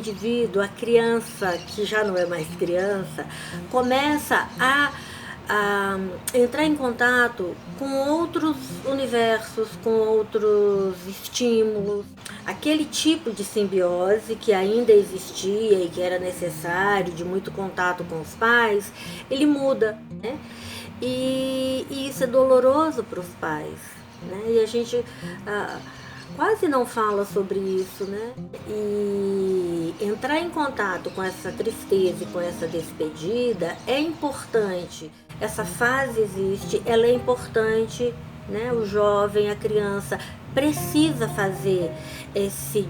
indivíduo, a criança, que já não é mais criança, começa a entrar em contato com outros universos, com outros estímulos. Aquele tipo de simbiose que ainda existia e que era necessário, de muito contato com os pais, ele muda, né? E isso é doloroso para os pais, né? E a gente quase não fala sobre isso, né? E entrar em contato com essa tristeza e com essa despedida é importante. Essa fase existe, ela é importante, né? O jovem, a criança precisa fazer esse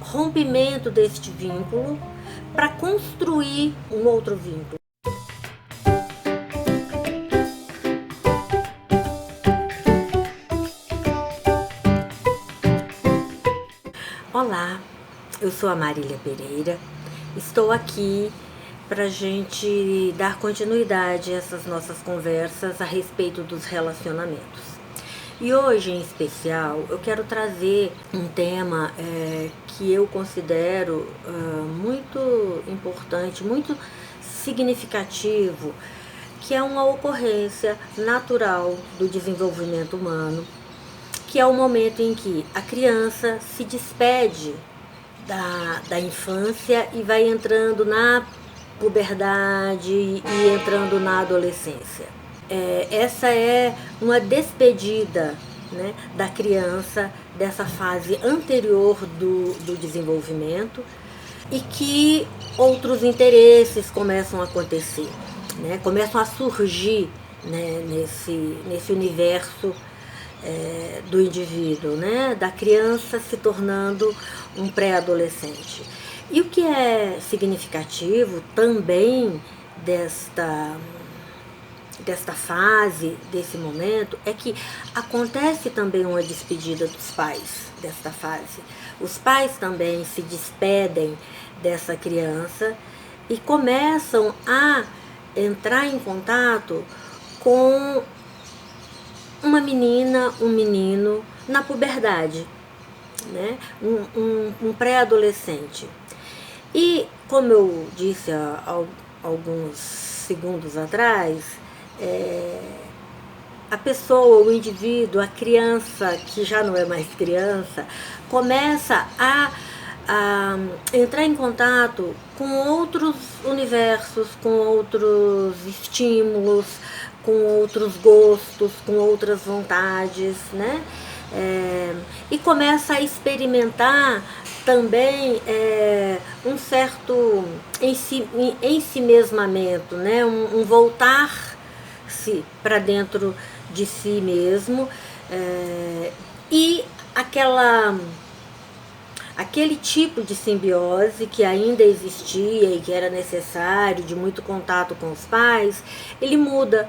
rompimento deste vínculo para construir um outro vínculo. Olá, eu sou a Marília Pereira, estou aqui para a gente dar continuidade a essas nossas conversas a respeito dos relacionamentos. E hoje, em especial, eu quero trazer um tema que eu considero muito importante, muito significativo, que é uma ocorrência natural do desenvolvimento humano, que é o momento em que a criança se despede da infância e vai entrando na puberdade e entrando na adolescência. Essa é uma despedida, né, da criança dessa fase anterior do desenvolvimento e que outros interesses começam a acontecer, né, começam a surgir, né, nesse universo do indivíduo, né, da criança se tornando um pré-adolescente. E o que é significativo também desta fase, desse momento, é que acontece também uma despedida dos pais desta fase. Os pais também se despedem dessa criança e começam a entrar em contato com uma menina, um menino na puberdade, né? um pré-adolescente. E, como eu disse há alguns segundos atrás, a pessoa, o indivíduo, a criança, que já não é mais criança, começa a entrar em contato com outros universos, com outros estímulos, com outros gostos, com outras vontades, né? E começa a experimentar também um certo ensimesmamento, né? um voltar-se para dentro de si mesmo, e aquele tipo de simbiose que ainda existia e que era necessário, de muito contato com os pais, ele muda.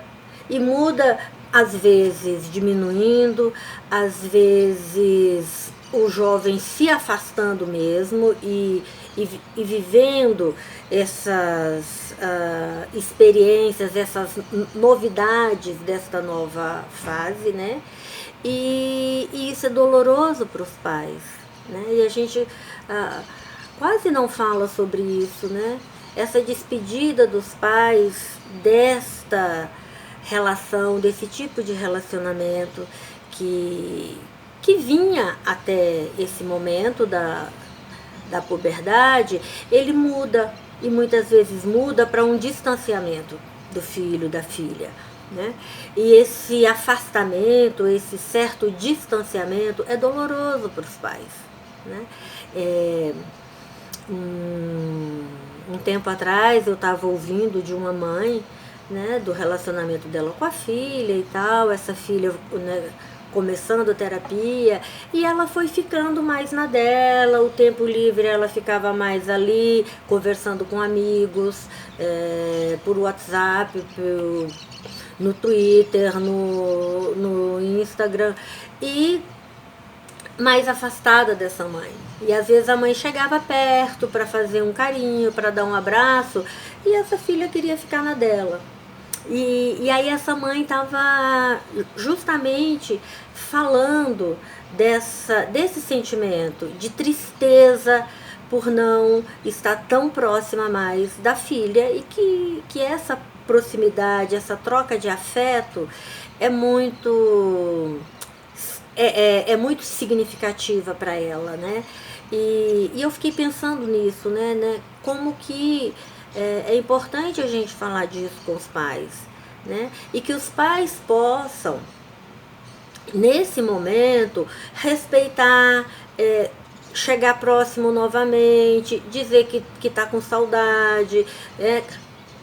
E muda, às vezes, diminuindo, às vezes o jovem se afastando mesmo e vivendo essas experiências, essas novidades desta nova fase, né? E isso é doloroso para os pais, né? E a gente quase não fala sobre isso, né? Essa despedida dos pais desta relação, desse tipo de relacionamento que vinha até esse momento da puberdade, ele muda, e muitas vezes muda para um distanciamento do filho, da filha, né? E esse afastamento, esse certo distanciamento é doloroso para os pais, né? Um tempo atrás eu estava ouvindo de uma mãe, né, do relacionamento dela com a filha e tal, essa filha, né, começando a terapia, e ela foi ficando mais na dela, o tempo livre ela ficava mais ali, conversando com amigos, por WhatsApp, no Twitter, no Instagram, e mais afastada dessa mãe. E às vezes a mãe chegava perto para fazer um carinho, para dar um abraço, e essa filha queria ficar na dela. E aí essa mãe estava justamente falando desse sentimento de tristeza por não estar tão próxima mais da filha, e que essa proximidade, essa troca de afeto é muito muito significativa para ela, né? E eu fiquei pensando nisso, né? Como que é importante a gente falar disso com os pais, né? E que os pais possam, nesse momento, respeitar, chegar próximo novamente, dizer que está com saudade,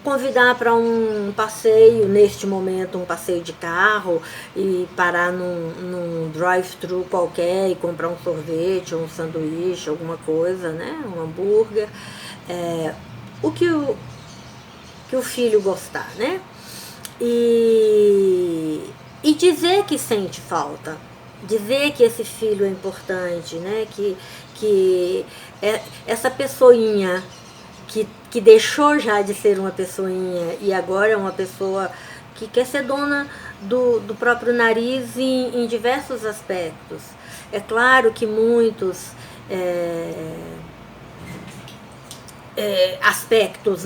convidar para um passeio, neste momento um passeio de carro, e parar num drive-thru qualquer e comprar um sorvete, um sanduíche, alguma coisa, né? Um hambúrguer, o que o filho gostar, né? E dizer que sente falta, dizer que esse filho é importante, né? Que essa pessoinha que deixou já de ser uma pessoinha e agora é uma pessoa que quer ser dona do próprio nariz em diversos aspectos. É claro que muitos aspectos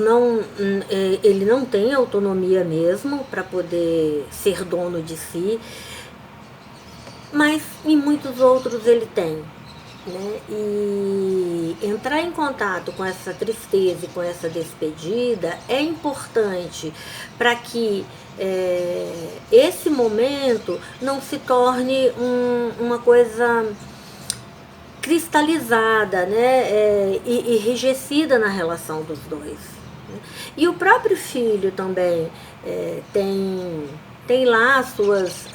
ele não tem autonomia mesmo para poder ser dono de si, mas em muitos outros ele tem, né? E entrar em contato com essa tristeza e com essa despedida é importante para que esse momento não se torne uma coisa cristalizada, né? E enrijecida na relação dos dois, né? E o próprio filho também tem lá as suas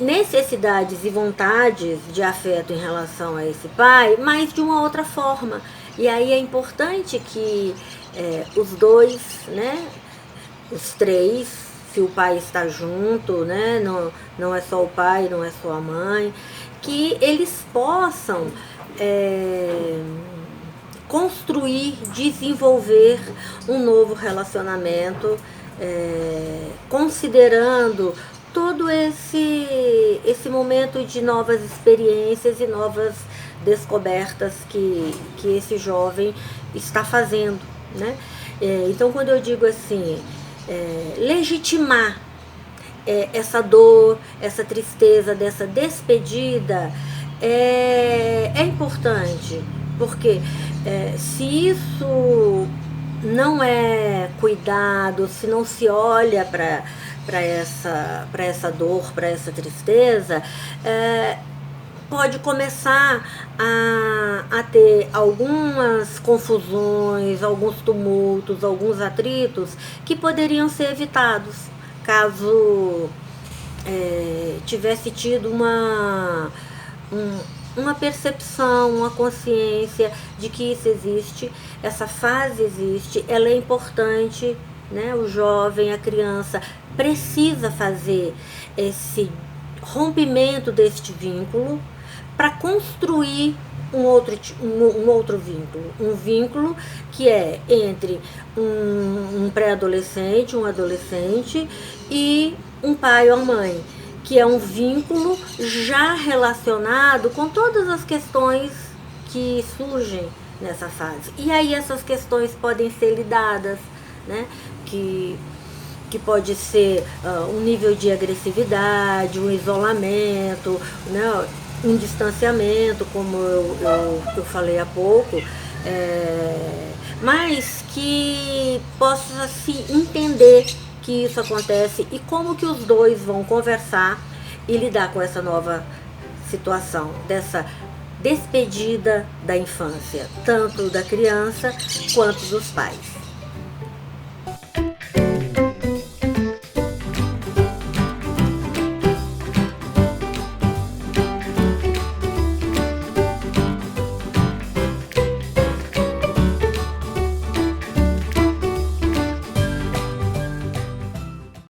necessidades e vontades de afeto em relação a esse pai, mas de uma outra forma. E aí é importante que os dois, né, os três, se o pai está junto, né, não é só o pai, não é só a mãe, que eles possam construir, desenvolver um novo relacionamento, considerando todo esse momento de novas experiências e novas descobertas que esse jovem está fazendo, né? Então, quando eu digo assim, legitimar essa dor, essa tristeza, dessa despedida, é importante, porque se isso não é cuidado, se não se olha para essa dor, para essa tristeza, pode começar a ter algumas confusões, alguns tumultos, alguns atritos que poderiam ser evitados caso tivesse tido uma percepção, uma consciência de que isso existe, essa fase existe, ela é importante, né? O jovem, a criança precisa fazer esse rompimento deste vínculo para construir um outro vínculo, um vínculo que é entre um pré-adolescente, um adolescente e um pai ou mãe, que é um vínculo já relacionado com todas as questões que surgem nessa fase. E aí essas questões podem ser lidadas, né? Que pode ser um nível de agressividade, um isolamento, né? Um distanciamento, como eu falei há pouco, mas que possa se entender que isso acontece e como que os dois vão conversar e lidar com essa nova situação, dessa despedida da infância, tanto da criança quanto dos pais.